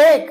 1,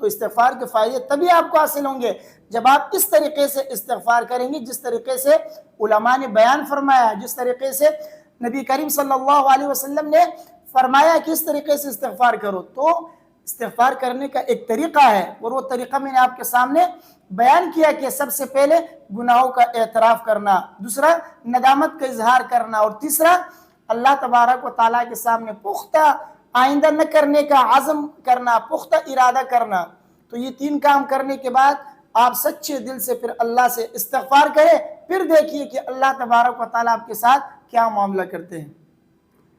تو استغفار کے فائدے تبھی آپ کو حاصل ہوں گے جب آپ اس طریقے سے استغفار کریں گے جس طریقے سے علماء نے بیان فرمایا، جس طریقے سے نبی کریم صلی اللہ علیہ وسلم نے فرمایا کہ اس طریقے سے استغفار کرو۔ تو استغفار کرنے کا ایک طریقہ ہے، اور وہ طریقہ میں نے آپ کے سامنے بیان کیا کہ سب سے پہلے گناہوں کا اعتراف کرنا، دوسرا ندامت کا اظہار کرنا، اور تیسرا اللہ تبارک و تعالیٰ کے سامنے پختہ آئندہ نہ کرنے کا عزم کرنا، پختہ ارادہ کرنا۔ تو یہ تین کام کرنے کے بعد آپ سچے دل سے پھر اللہ سے استغفار کریں، پھر دیکھیے کہ اللہ تبارک و تعالیٰ آپ کے ساتھ کیا معاملہ کرتے ہیں۔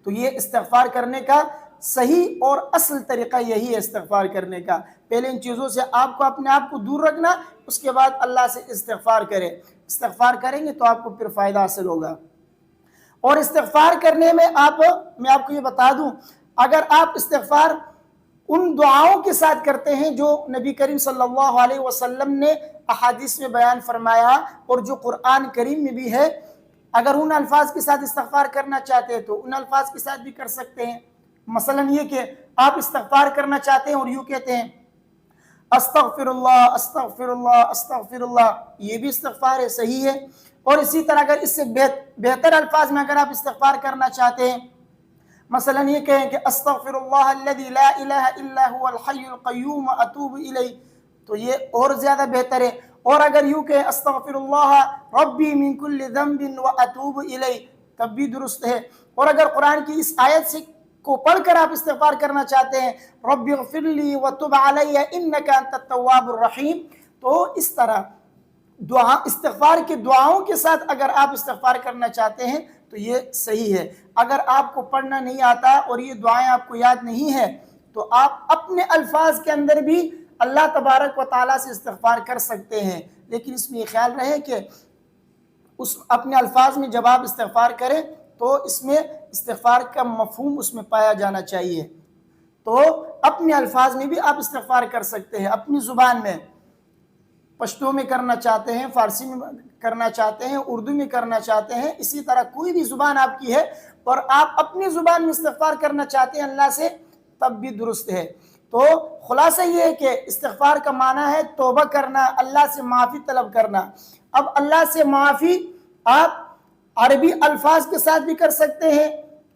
تو یہ استغفار کرنے کا صحیح اور اصل طریقہ یہی ہے استغفار کرنے کا۔ پہلے ان چیزوں سے آپ کو اپنے آپ کو دور رکھنا، اس کے بعد اللہ سے استغفار کریں۔ استغفار کریں گے تو آپ کو پھر فائدہ حاصل ہوگا۔ اور استغفار کرنے میں میں آپ کو یہ بتا دوں، اگر آپ استغفار ان دعاؤں کے ساتھ کرتے ہیں جو نبی کریم صلی اللہ علیہ وسلم نے احادیث میں بیان فرمایا اور جو قرآن کریم میں بھی ہے، اگر ان الفاظ کے ساتھ استغفار کرنا چاہتے ہیں تو ان الفاظ کے ساتھ بھی کر سکتے ہیں۔ مثلا یہ کہ آپ استغفار کرنا چاہتے ہیں اور یوں کہتے ہیں استغفر اللہ استغفر اللہ استغفر اللہ، یہ بھی استغفار ہے، صحیح ہے۔ اور اسی طرح اگر اس سے بہتر الفاظ میں اگر آپ استغفار کرنا چاہتے ہیں، مثلا یہ کہیں کہ استغفر اللہ الذی لا الہ الا هو الحی القیوم اتوب الیہ، تو یہ اور زیادہ بہتر ہے۔ اور اگر یوں کہ استغفر اللہ ربی من کل ذنب واتوب الیہ، تب بھی درست ہے۔ اور اگر قرآن کی اس آیت سے کو پڑھ کر آپ استغفار کرنا چاہتے ہیں رب اغفر لی وتب علی انک انت التواب الرحیم، تو اس طرح استغفار کے دعاؤں کے ساتھ اگر آپ استغفار کرنا چاہتے ہیں تو یہ صحیح ہے۔ اگر آپ کو پڑھنا نہیں آتا اور یہ دعائیں آپ کو یاد نہیں ہیں تو آپ اپنے الفاظ کے اندر بھی اللہ تبارک و تعالیٰ سے استغفار کر سکتے ہیں، لیکن اس میں یہ خیال رہے کہ اپنے الفاظ میں جب آپ استغفار کریں تو اس میں استغفار کا مفہوم اس میں پایا جانا چاہیے۔ تو اپنے الفاظ میں بھی آپ استغفار کر سکتے ہیں، اپنی زبان میں، پشتو میں کرنا چاہتے ہیں، فارسی میں کرنا چاہتے ہیں، اردو میں کرنا چاہتے ہیں، اسی طرح کوئی بھی زبان آپ کی ہے اور آپ اپنی زبان میں استغفار کرنا چاہتے ہیں اللہ سے، تب بھی درست ہے۔ تو خلاصہ یہ ہے کہ استغفار کا معنی ہے توبہ کرنا، اللہ سے معافی طلب کرنا۔ اب اللہ سے معافی آپ عربی الفاظ کے ساتھ بھی کر سکتے ہیں،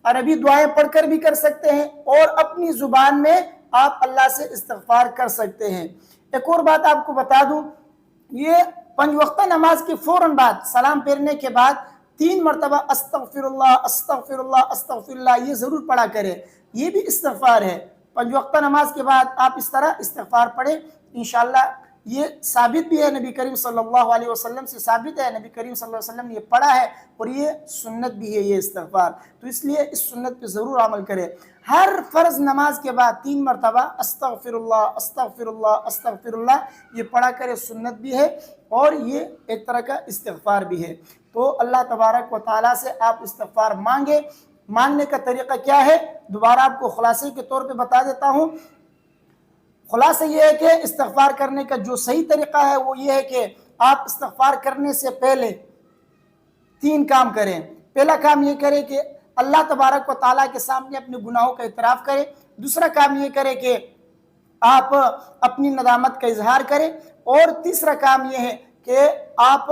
عربی دعائیں پڑھ کر بھی کر سکتے ہیں، اور اپنی زبان میں آپ اللہ سے استغفار کر سکتے ہیں۔ ایک اور بات آپ کو بتا دوں، یہ 5 وقتہ نماز کے فوراً بعد سلام پھیرنے کے بعد 3 مرتبہ استغفر اللہ استغفر اللہ استغفر اللہ یہ ضرور پڑھا کریں، یہ بھی استغفار ہے۔ 5 وقتہ نماز کے بعد آپ اس طرح استغفار پڑھیں، انشاءاللہ یہ ثابت بھی ہے، نبی کریم صلی اللہ علیہ وسلم سے ثابت ہے، نبی کریم صلی اللہ علیہ وسلم نے یہ پڑھا ہے اور یہ سنت بھی ہے یہ استغفار، تو اس لیے اس سنت پہ ضرور عمل کرے۔ ہر فرض نماز کے بعد 3 مرتبہ استغفر اللہ استغفر اللہ استغفر اللہ یہ پڑھا کرے، سنت بھی ہے اور یہ ایک طرح کا استغفار بھی ہے۔ تو اللہ تبارک و تعالیٰ سے آپ استغفار مانگے۔ مانگنے کا طریقہ کیا ہے دوبارہ آپ کو خلاصے کے طور پہ بتا دیتا ہوں۔ خلاصہ یہ ہے کہ استغفار کرنے کا جو صحیح طریقہ ہے وہ یہ ہے کہ آپ استغفار کرنے سے پہلے 3 کام کریں۔ پہلا کام یہ کریں کہ اللہ تبارک و تعالیٰ کے سامنے اپنے گناہوں کا اعتراف کریں۔ دوسرا کام یہ کریں کہ آپ اپنی ندامت کا اظہار کریں، اور تیسرا کام یہ ہے کہ آپ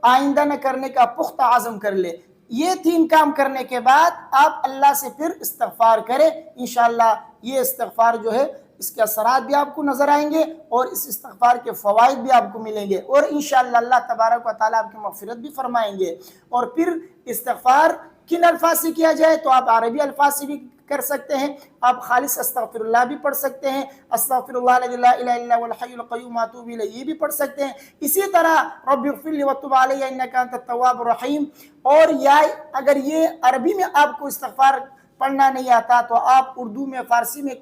آئندہ نہ کرنے کا پختہ عزم کر لیں۔ یہ 3 کام کرنے کے بعد آپ اللہ سے پھر استغفار کریں، انشاءاللہ یہ استغفار جو ہے اس کے اثرات بھی آپ کو نظر آئیں گے اور اس استغفار کے فوائد بھی آپ کو ملیں گے، اور انشاءاللہ اللہ تبارک و تعالیٰ آپ کی مغفرت بھی فرمائیں گے۔ اور پھر استغفار کن الفاظ سے کیا جائے تو آپ عربی الفاظ سے بھی کر سکتے ہیں، آپ خالص استغفر اللہ بھی پڑھ سکتے ہیں، استغفر اللہ الذی لا الہ الا هو الحی القیوم اتوب الیہ یہ بھی پڑھ سکتے ہیں، اسی طرح رب اغفر لی وتب علی انک انت التواب الرحیم۔ اور یا اگر یہ عربی میں آپ کو استغفار پڑھنا نہیں آتا تو آپ اردو میں، فارسی میں،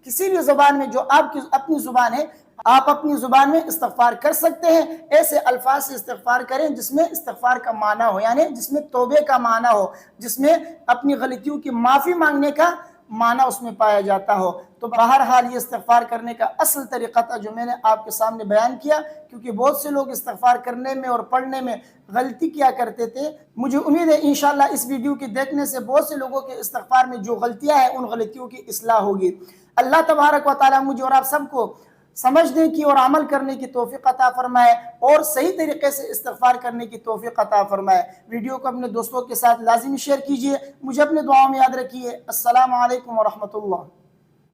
کسی بھی زبان میں جو آپ کی اپنی زبان ہے آپ اپنی زبان میں استغفار کر سکتے ہیں۔ ایسے الفاظ سے استغفار کریں جس میں استغفار کا معنی ہو، یعنی جس میں توبے کا معنی ہو، جس میں اپنی غلطیوں کی معافی مانگنے کا معنی اس میں پایا جاتا ہو۔ تو بہرحال یہ استغفار کرنے کا اصل طریقہ تھا جو میں نے آپ کے سامنے بیان کیا، کیونکہ بہت سے لوگ استغفار کرنے میں اور پڑھنے میں غلطی کیا کرتے تھے۔ مجھے امید ہے انشاءاللہ اس ویڈیو کے دیکھنے سے بہت سے لوگوں کے استغفار میں جو غلطیاں ہیں ان غلطیوں کی اصلاح ہوگی۔ اللہ تبارک و تعالیٰ مجھے اور آپ سب کو سمجھنے کی اور عمل کرنے کی توفیق عطا فرمائے اور صحیح طریقے سے استغفار کرنے کی توفیق عطا فرمائے۔ ویڈیو کو اپنے دوستوں کے ساتھ لازمی شیئر کیجئے، مجھے اپنے دعاؤں میں یاد رکھیے۔ السلام علیکم ورحمۃ اللہ۔